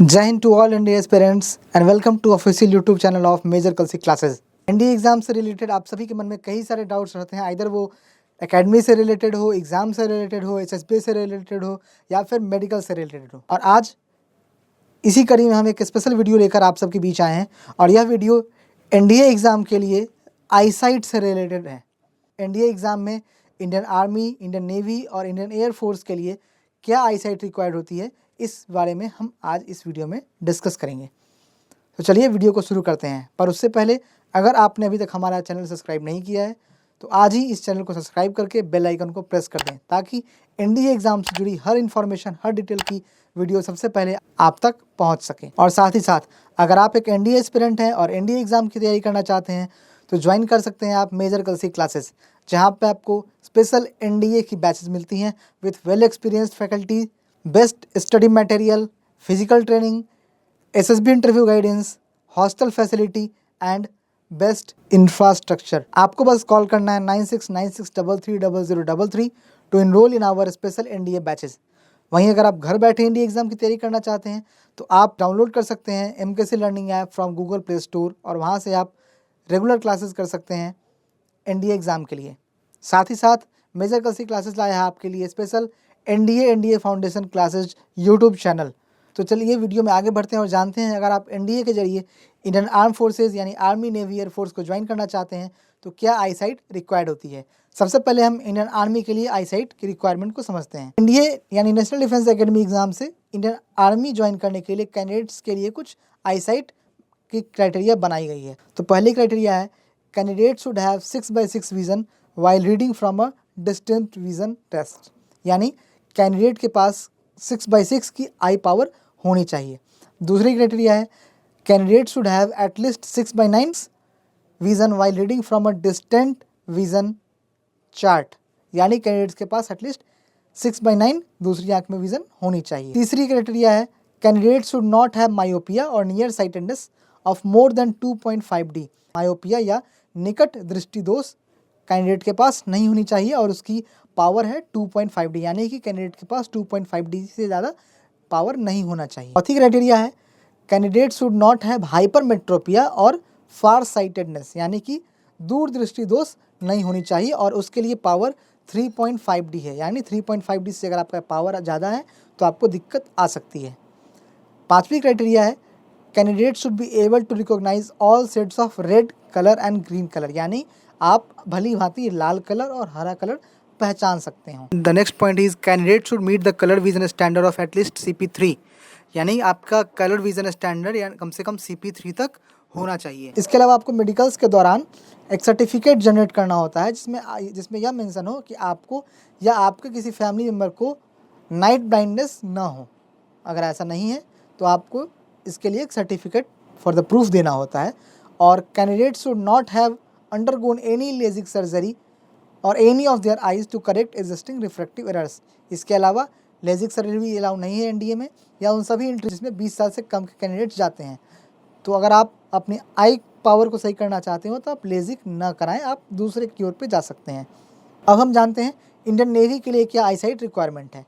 जय Hind to all India parents and welcome to official YouTube channel of Major Kalsi classes. NDA exam से related आप सभी के मन में कई सारे डाउट्स रहते हैं, आइदर वो एकेडमी से रिलेटेड हो, एग्जाम से रिलेटेड हो, एसएसबी से रिलेटेड हो या फिर मेडिकल से रिलेटेड हो। और आज इसी कड़ी में हम एक स्पेशल वीडियो लेकर आप सबके बीच आए हैं और यह वीडियो एनडीए एग्ज़ाम के लिए आईसाइट से रिलेटेड है। एनडीए एग्ज़ाम में इंडियन आर्मी, इंडियन नेवी और इंडियन एयरफोर्स के लिए क्या आईसाइट रिक्वायर्ड होती है, इस बारे में हम आज इस वीडियो में डिस्कस करेंगे। तो चलिए वीडियो को शुरू करते हैं। पर उससे पहले अगर आपने अभी तक हमारा चैनल सब्सक्राइब नहीं किया है तो आज ही इस चैनल को सब्सक्राइब करके बेल आइकन को प्रेस कर दें, ताकि एनडीए एग्ज़ाम से जुड़ी हर इन्फॉर्मेशन, हर डिटेल की वीडियो सबसे पहले आप तक पहुंच सके। और साथ ही साथ अगर आप एक एनडीए एस्पिरेंट हैं और एनडीए एग्ज़ाम की तैयारी करना चाहते हैं तो ज्वाइन कर सकते हैं आप मेजर कलसी क्लासेस, जहां पे आपको स्पेशल एनडीए की बैचेस मिलती हैं with well experienced faculty, best study material, physical training, SSB interview guidance, hostel facility and best infrastructure. आपको बस कॉल करना है 9696330033 to enrol in our special NDA batches. वहीं अगर आप घर बैठे एनडीए एग्जाम की तैयारी करना चाहते हैं तो आप डाउनलोड कर सकते हैं MKC learning app from Google play store और वहां से आप रेगुलर क्लासेस कर सकते हैं एनडीए एग्ज़ाम के लिए। साथ ही साथ मेजर कलसी क्लासेस लाया है आपके लिए special NDA foundation classes YouTube channel. तो चलिए वीडियो में आगे बढ़ते हैं और जानते हैं, अगर आप एनडीए के जरिए इंडियन आर्म फोर्सेज यानी आर्मी, नेवी, एयरफोर्स को ज्वाइन करना चाहते हैं तो क्या आईसाइट रिक्वायर्ड होती है। सबसे पहले हम इंडियन आर्मी के लिए आईसाइट की रिक्वायरमेंट को समझते हैं। एनडीए यानी नेशनल डिफेंस एकेडमी एग्जाम से इंडियन आर्मी ज्वाइन करने के लिए कैंडिडेट्स के लिए कुछ आईसाइट की क्राइटेरिया बनाई गई है। तो पहली क्राइटेरिया है candidate should have 6/6 vision while reading from a distant vision test, यानी कैंडिडेट के पास 6/6 की आई पावर होनी चाहिए। दूसरी क्राइटेरिया है candidate should have at least 6/9 vision while reading from a distant vision chart, यानी कैंडिडेट्स के पास एटलीस्ट 6/9 दूसरी आंख में विजन होनी चाहिए। तीसरी क्राइटेरिया है candidate should not have myopia और near sightedness of more than 2.5D। Myopia या निकट दृष्टि दोष कैंडिडेट के पास नहीं होनी चाहिए और उसकी पावर है 2.5D, यानी कि कैंडिडेट के पास 2.5D से ज़्यादा पावर नहीं होना चाहिए। चौथी क्राइटेरिया है candidate should not have hypermetropia और फार साइटेडनेस, यानी कि दूर दृष्टि दोष नहीं होनी चाहिए और उसके लिए पावर 3.5D है, यानी 3.5D से अगर आपका पावर ज़्यादा है तो आपको दिक्कत आ सकती है। पांचवी क्राइटेरिया है candidate should be able to recognise all shades of red colour and green colour, यानी आप भली भांति लाल कलर और हरा कलर पहचान सकते हो। The next point is candidate should meet the colour vision standard of at least CP3, यानी आपका कलर विजन स्टैंडर्ड या कम से कम CP3 तक होना चाहिए। इसके अलावा आपको मेडिकल्स के दौरान एक सर्टिफिकेट जनरेट करना होता है जिसमें यह मेंशन हो कि आपको या आपके किसी फैमिली मेम्बर को नाइट ब्लाइंडनेस ना हो। अगर ऐसा नहीं है तो आपको इसके लिए एक सर्टिफिकेट फॉर द प्रूफ देना होता है। और candidate should not have undergone any LASIK surgery और any of their eyes to correct existing refractive errors. इसके अलावा लेजिक सर्जरी भी अलाउ नहीं है एनडीए में, या उन सभी इंट्री जिसमें 20 साल से कम के कैंडिडेट्स जाते हैं। तो अगर आप अपनी आई पावर को सही करना चाहते हो तो आप लेजिक ना कराएं, आप दूसरे क्योर पे जा सकते हैं। अब हम जानते हैं इंडियन नेवी के लिए क्या आईसाइट रिक्वायरमेंट है।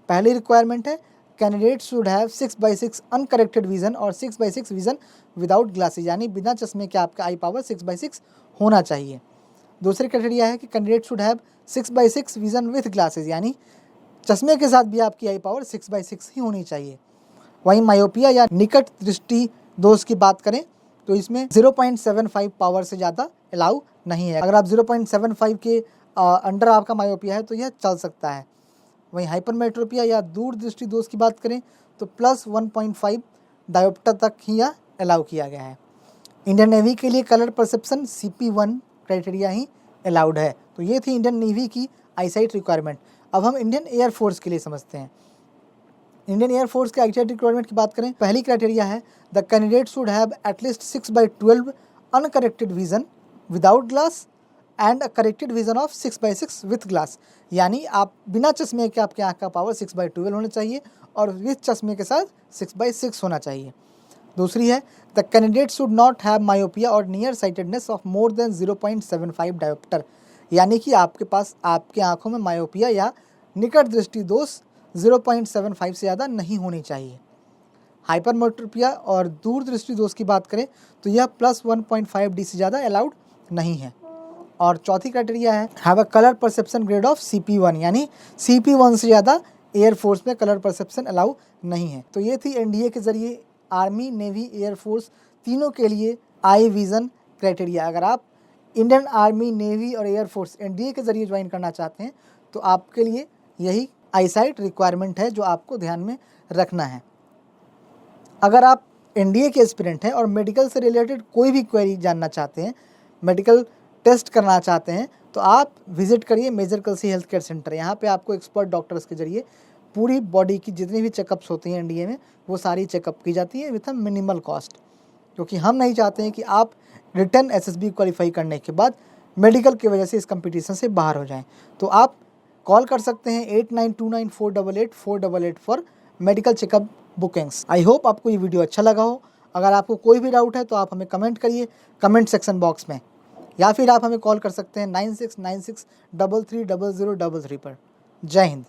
पहली रिक्वायरमेंट है candidate should have 6/6 uncorrected vision और 6/6 विजन विदाउट ग्लासेज, यानी बिना चश्मे के आपका आई पावर 6/6 होना चाहिए। दूसरी क्राइटेरिया है कि candidate should have 6/6 vision with glasses, यानी चश्मे के साथ भी आपकी आई पावर 6/6 ही होनी चाहिए। वहीं मायोपिया या निकट दृष्टि दोष की बात करें तो इसमें 0.75 पावर से ज़्यादा अलाउ नहीं है। अगर आप 0.75 के अंडर आपका मायोपिया है तो यह चल सकता है। वहीं हाइपरमेट्रोपिया या दूर दृष्टि दोष की बात करें तो +1.5 डायोप्टर तक ही यह अलाउ किया गया है। इंडियन नेवी के लिए कलर परसेप्शन CP1 क्राइटेरिया ही अलाउड है। तो ये थी इंडियन नेवी की आईसाइट रिक्वायरमेंट। अब हम इंडियन एयरफोर्स के लिए समझते हैं। इंडियन एयरफोर्स के आईसाइट रिक्वायरमेंट की बात करें, पहली क्राइटेरिया है the candidate should have at least 6/12 uncorrected vision without glass and a corrected vision of 6/6 with glass, यानी आप बिना चश्मे के आपके आँख का पावर 6/12 होना चाहिए और विथ चश्मे के साथ 6/6 होना चाहिए। दूसरी है the candidate should not have myopia और near sightedness of more than 0.75 dioptre, यानी कि आपके पास आपके आँखों में मायोपिया या निकट दृष्टि दोष 0.75 से ज़्यादा नहीं होनी चाहिए। हाइपरमेट्रोपिया और दूरदृष्टि दोष की बात करें तो यह +1.5D से ज़्यादा अलाउड नहीं है। और चौथी क्राइटेरिया है have a colour perception grade of CP1, यानी CP1 से ज़्यादा एयरफोर्स में कलर परसेप्शन अलाउ नहीं है। तो ये थी NDA के ज़रिए आर्मी, नेवी, एयरफोर्स तीनों के लिए आई विज़न क्राइटेरिया। अगर आप इंडियन आर्मी, नेवी और एयरफोर्स NDA के ज़रिए ज्वाइन करना चाहते हैं तो आपके लिए यही आईसाइट रिक्वायरमेंट है जो आपको ध्यान में रखना है। अगर आप NDA के एस्पिरेंट हैं और मेडिकल से रिलेटेड कोई भी क्वेरी जानना चाहते हैं, मेडिकल टेस्ट करना चाहते हैं, तो आप विजिट करिए major Kalsi health care centre. यहाँ पे आपको एक्सपर्ट डॉक्टर्स के जरिए पूरी बॉडी की जितनी भी चेकअप्स होती हैं NDA में, वो सारी चेकअप की जाती है विथ अ मिनिमल कॉस्ट, क्योंकि हम नहीं चाहते हैं कि आप रिटर्न SSB क्वालिफाई करने के बाद मेडिकल की वजह से इस कंपटीशन से बाहर हो जाएं। तो आप कॉल कर सकते हैं 8929488488 for medical checkup bookings. I hope आपको ये वीडियो अच्छा लगा हो। अगर आपको कोई भी डाउट है तो आप हमें कमेंट करिए कमेंट सेक्शन बॉक्स में, या फिर आप हमें कॉल कर सकते हैं 9696330033 पर। जय हिंद।